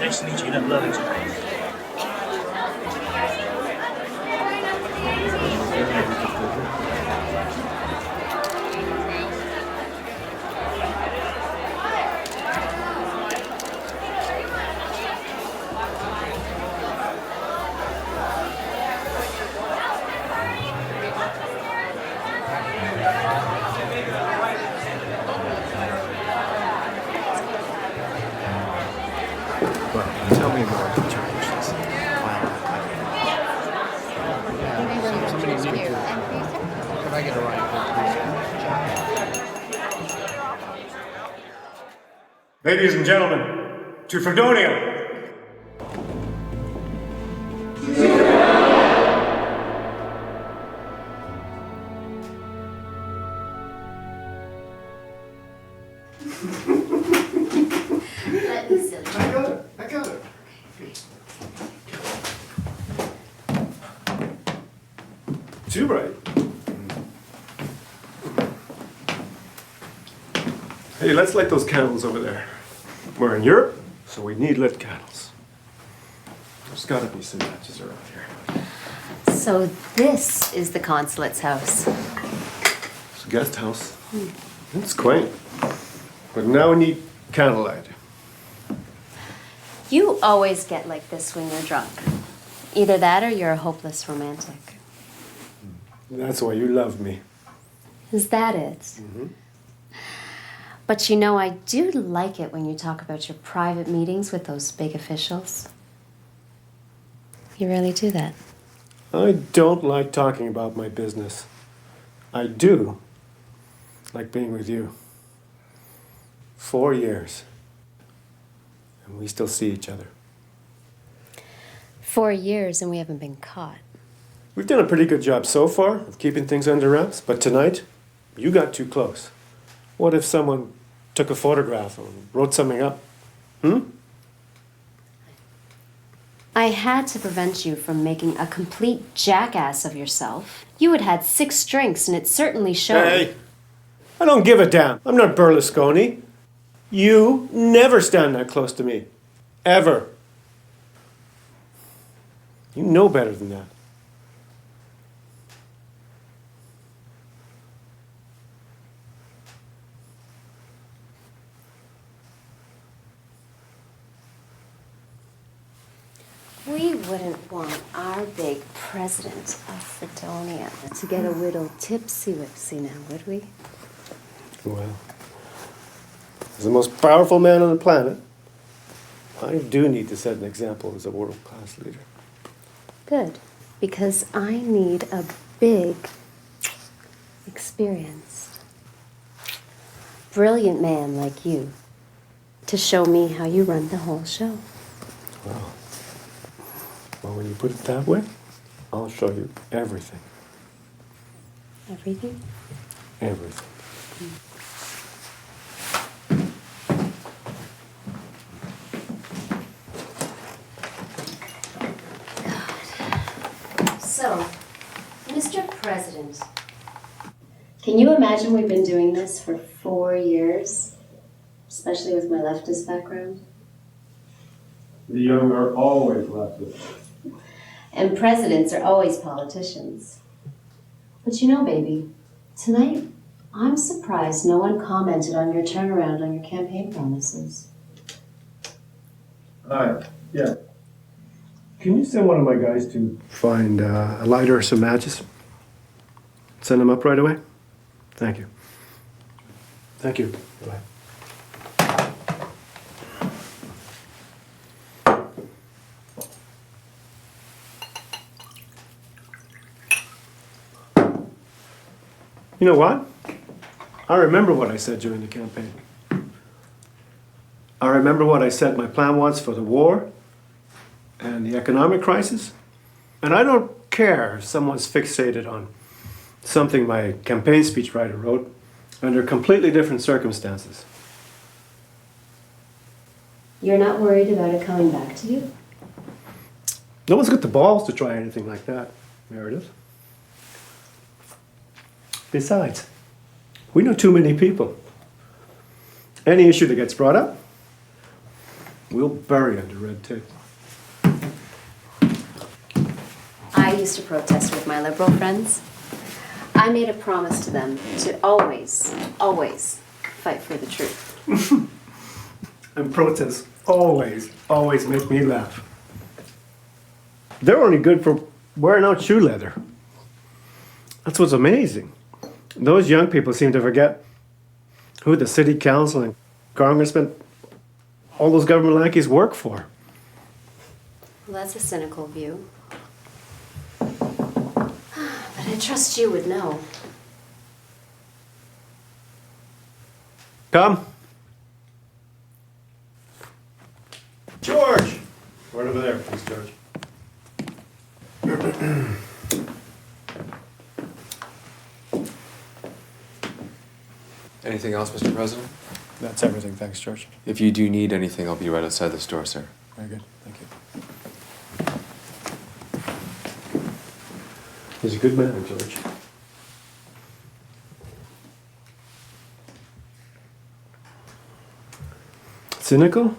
Nice to meet you. You're not loving tonight. Tell me more about your wishes. Somebody needs to. Could I get a ride? Ladies and gentlemen, to Fredonia! I got it. Too bright. Hey, let's light those candles over there. We're in Europe, so we need lit candles. There's gotta be some matches around here. So this is the consulate's house. It's a guest house. It's quaint. But now we need candlelight. You always get like this when you're drunk. Either that or you're a hopeless romantic. That's why you love me. Is that it? Mm-hmm. But you know, I do like it when you talk about your private meetings with those big officials. You really do that. I don't like talking about my business. I do like being with you. 4 years. And we still see each other. 4 years and we haven't been caught. We've done a pretty good job so far of keeping things under wraps, but tonight, you got too close. What if someone took a photograph or wrote something up? I had to prevent you from making a complete jackass of yourself. You had had 6 drinks and it certainly showed. Hey, I don't give a damn. I'm not Berlusconi. You never stand that close to me. Ever. You know better than that. We wouldn't want our big president of Fredonia to get a little tipsy-wipsy now, would we? Well, as the most powerful man on the planet, I do need to set an example as a world-class leader. Good, because I need a big, experienced, brilliant man like you to show me how you run the whole show. Well, when you put it that way, I'll show you everything. Everything? Everything. So, Mr. President, can you imagine we've been doing this for 4 years, especially with my leftist background? The young are always leftist. And presidents are always politicians. But you know, baby, tonight, I'm surprised no one commented on your turnaround on your campaign promises. Yeah. Can you send one of my guys to find a lighter or some matches? Send them up right away? Thank you. Thank you. Bye. You know what? I remember what I said during the campaign. I remember what I said my plan was for the war and the economic crisis. And I don't care if someone's fixated on something my campaign speechwriter wrote under completely different circumstances. You're not worried about it coming back to you? No one's got the balls to try anything like that, Meredith. Besides, we know too many people. Any issue that gets brought up, we'll bury under red tape. I used to protest with my liberal friends. I made a promise to them to always, always fight for the truth. And protests always make me laugh. They're only good for wearing out shoe leather. That's what's amazing. Those young people seem to forget who the city council and congressmen, all those government lackeys work for. Well, that's a cynical view. But I trust you would know. Come. George! Right over there, please, George. Anything else, Mr. President? That's everything, thanks, George. If you do need anything, I'll be right outside the store, sir. Very good, thank you. He's a good man, George. Cynical?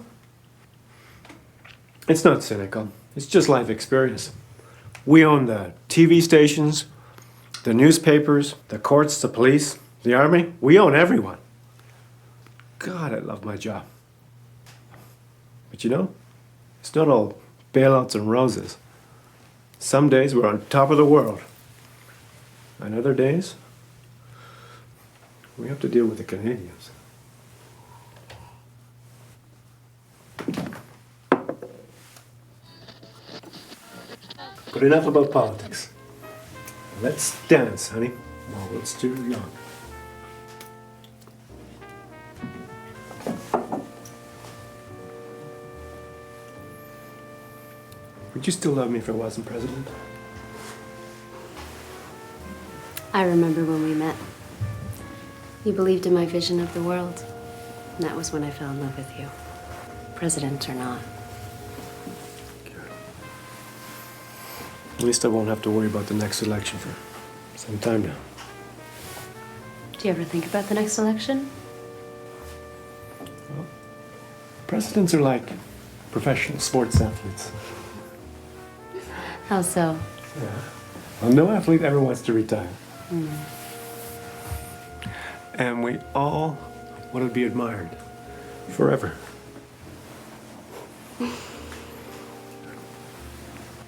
It's not cynical. It's just life experience. We own the TV stations, the newspapers, the courts, the police, the army. We own everyone. God, I love my job. But you know, it's not all bailouts and roses. Some days we're on top of the world. And other days, we have to deal with the Canadians. But enough about politics. Let's dance, honey, while it's too young. Would you still love me if I wasn't president? I remember when we met. You believed in my vision of the world. And that was when I fell in love with you. President or not. At least I won't have to worry about the next election for some time now. Do you ever think about the next election? Well, presidents are like professional sports athletes. How so? Yeah. Well, no athlete ever wants to retire. And we all want to be admired forever.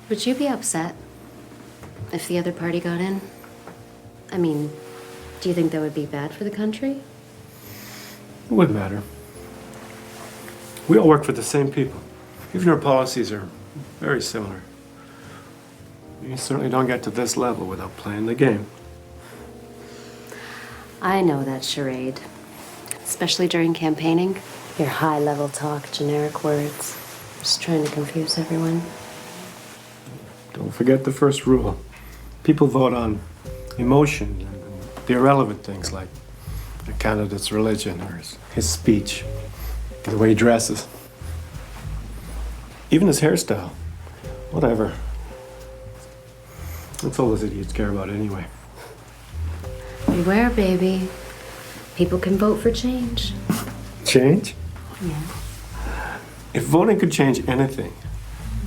Would you be upset if the other party got in? I mean, do you think that would be bad for the country? It wouldn't matter. We all work for the same people. Even our policies are very similar. You certainly don't get to this level without playing the game. I know that charade. Especially during campaigning. Your high-level talk, generic words. Just trying to confuse everyone. Don't forget the first rule. People vote on emotion and the irrelevant things like a candidate's religion or his speech, the way he dresses, even his hairstyle, whatever. That's all those idiots care about anyway. Beware, baby. People can vote for change. Change? Yeah. If voting could change anything,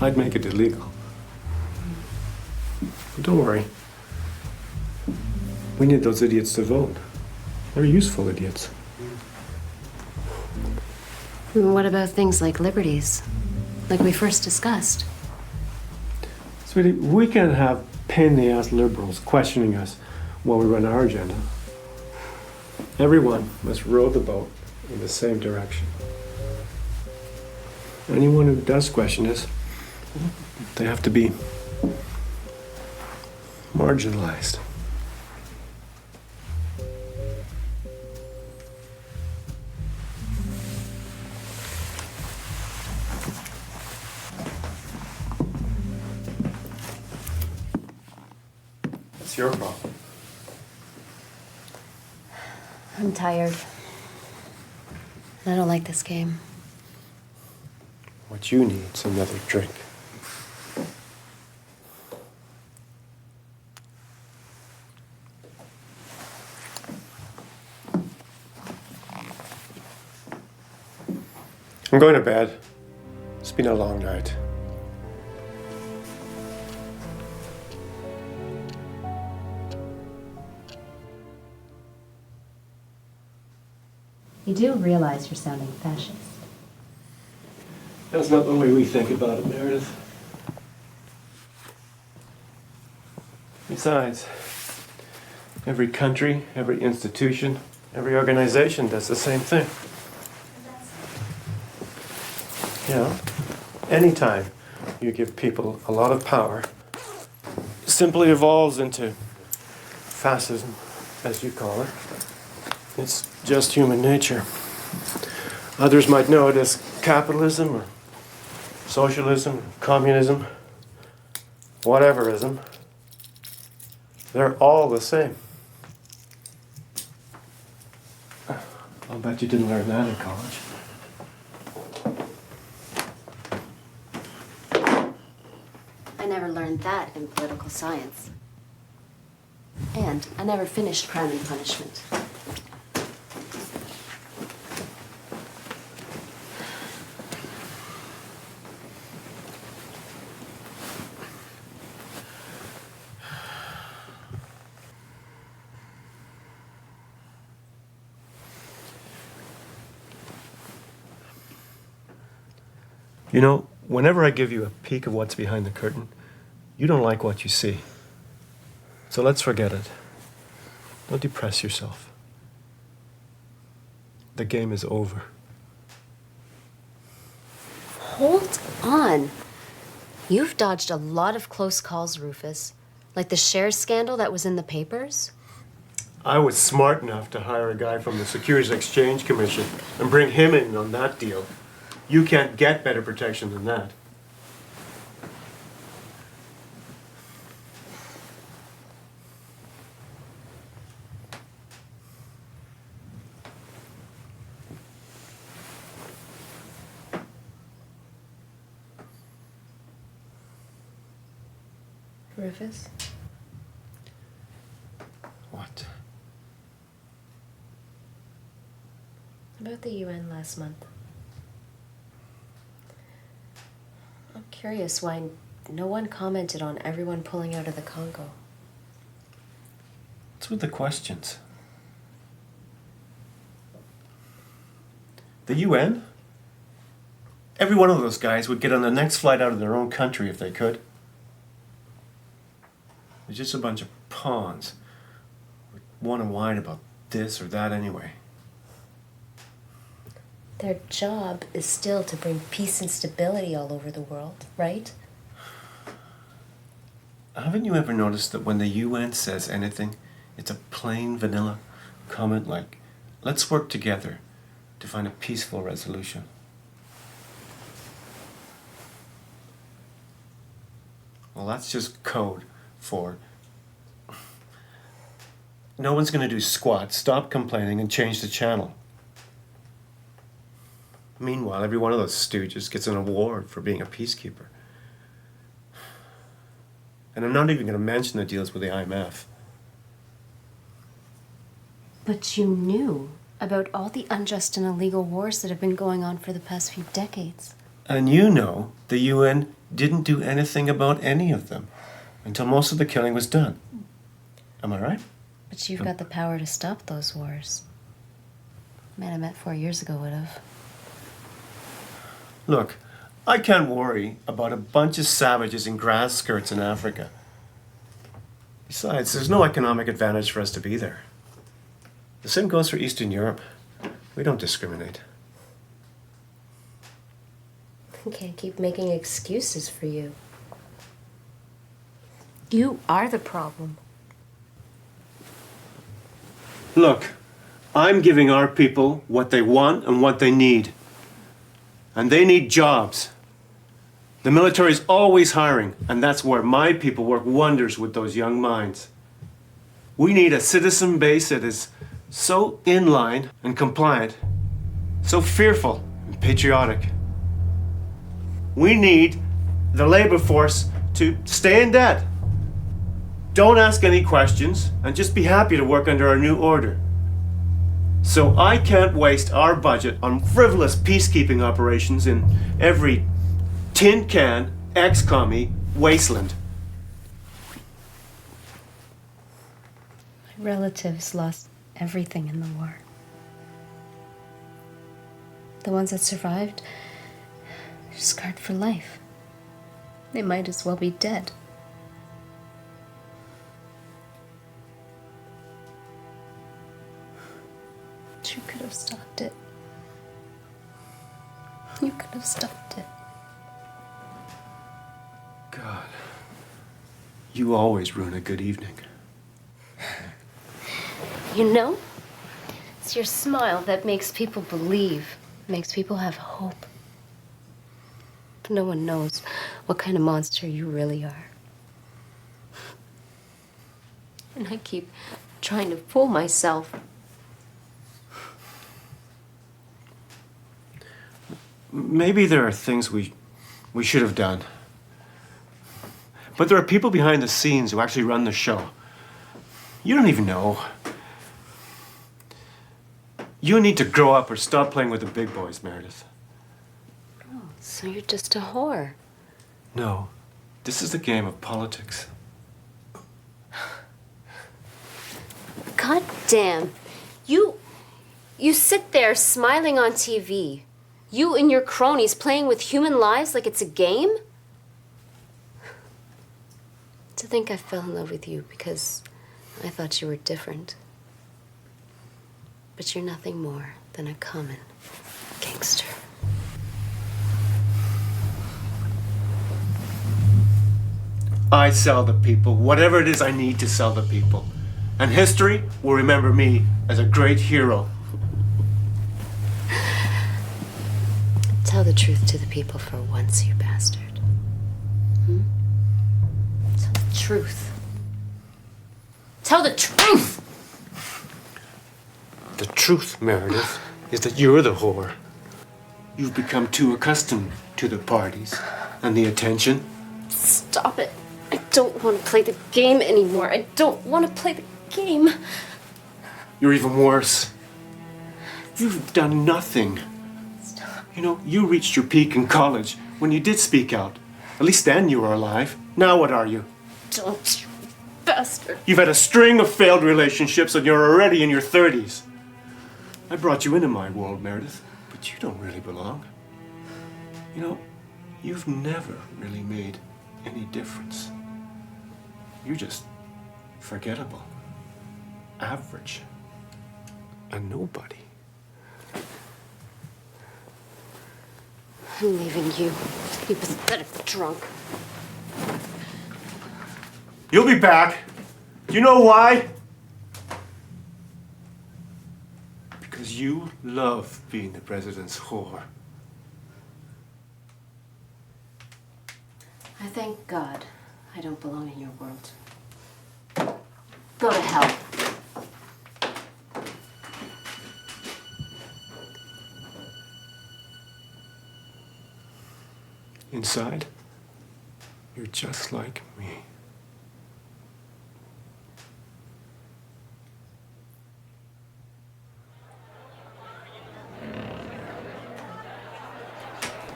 I'd make it illegal. But don't worry. We need those idiots to vote. They're useful idiots. And what about things like liberties? Like we first discussed? Sweetie, we can't have pain-in-the-ass liberals questioning us while we run our agenda. Everyone must row the boat in the same direction. Anyone who does question us, they have to be marginalized. It's your problem. I'm tired. I don't like this game. What you need is another drink. I'm going to bed. It's been a long night. You do realize you're sounding fascist. That's not the way we think about it, Meredith. Besides, every country, every institution, every organization does the same thing. You know, anytime you give people a lot of power, it simply evolves into fascism, as you call it. It's just human nature. Others might know it as capitalism or socialism, communism, whateverism. They're all the same. I'll bet you didn't learn that in college. I never learned that in political science. And I never finished Crime and Punishment. You know, whenever I give you a peek of what's behind the curtain, you don't like what you see. So let's forget it. Don't depress yourself. The game is over. Hold on. You've dodged a lot of close calls, Rufus. Like the shares scandal that was in the papers. I was smart enough to hire a guy from the Securities Exchange Commission and bring him in on that deal. You can't get better protection than that. Rufus? What? About the UN last month. I'm curious why no one commented on everyone pulling out of the Congo. What's with the questions? The UN? Every one of those guys would get on the next flight out of their own country if they could. They're just a bunch of pawns who want to whine about this or that anyway. Their job is still to bring peace and stability all over the world, right? Haven't you ever noticed that when the UN says anything, it's a plain vanilla comment like, let's work together to find a peaceful resolution? Well, that's just code for no one's going to do squat, stop complaining, and change the channel. Meanwhile, every one of those stooges gets an award for being a peacekeeper. And I'm not even going to mention the deals with the IMF. But you knew about all the unjust and illegal wars that have been going on for the past few decades. And you know the UN didn't do anything about any of them until most of the killing was done. Am I right? But you've got the power to stop those wars. The man I met 4 years ago would have. Look, I can't worry about a bunch of savages in grass skirts in Africa. Besides, there's no economic advantage for us to be there. The same goes for Eastern Europe. We don't discriminate. I can't keep making excuses for you. You are the problem. Look, I'm giving our people what they want and what they need. And they need jobs. The military's always hiring, and that's where my people work wonders with those young minds. We need a citizen base that is so in line and compliant, so fearful and patriotic. We need the labor force to stay in debt. Don't ask any questions and just be happy to work under our new order. So I can't waste our budget on frivolous peacekeeping operations in every tin can, ex-commie wasteland. My relatives lost everything in the war. The ones that survived are scarred for life. They might as well be dead. You could have stopped it. You could have stopped it. God, you always ruin a good evening. You know, it's your smile that makes people believe, makes people have hope. But no one knows what kind of monster you really are. And I keep trying to fool myself. Maybe there are things we should have done. But there are people behind the scenes who actually run the show. You don't even know. You need to grow up or stop playing with the big boys, Meredith. Oh, so you're just a whore. No, this is a game of politics. God damn. You sit there smiling on TV. You and your cronies playing with human lives like it's a game? To think I fell in love with you because I thought you were different. But you're nothing more than a common gangster. I sell the people whatever it is I need to sell the people. And history will remember me as a great hero. Tell the truth to the people for once, you bastard. Tell the truth. Tell the truth! The truth, Meredith, is that you're the whore. You've become too accustomed to the parties and the attention. Stop it. I don't want to play the game anymore. I don't want to play the game. You're even worse. You've done nothing. You know, you reached your peak in college when you did speak out. At least then you were alive. Now what are you? Don't, you bastard. You've had a string of failed relationships and you're already in your 30s. I brought you into my world, Meredith, but you don't really belong. You know, you've never really made any difference. You're just forgettable, average, a nobody. I'm leaving you, you pathetic drunk. You'll be back. Do you know why? Because you love being the president's whore. I thank God I don't belong in your world. Go to hell. Inside, you're just like me.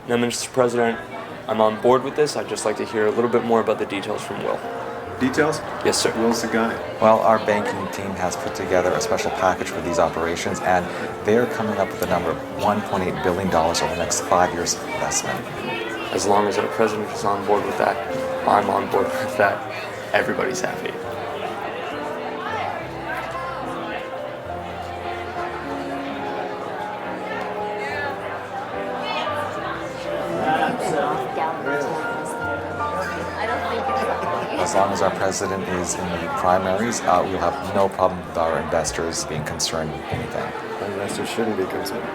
Now, Mr. President, I'm on board with this. I'd just like to hear a little bit more about the details from Will. Details? Yes, sir. Will's the guy. Well, our banking team has put together a special package for these operations, and they're coming up with a number of $1.8 billion over the next 5 years investment. As long as our president is on board with that, I'm on board with that, everybody's happy. As long as our president is in the primaries, we'll have no problem with our investors being concerned with anything. Investors shouldn't be concerned.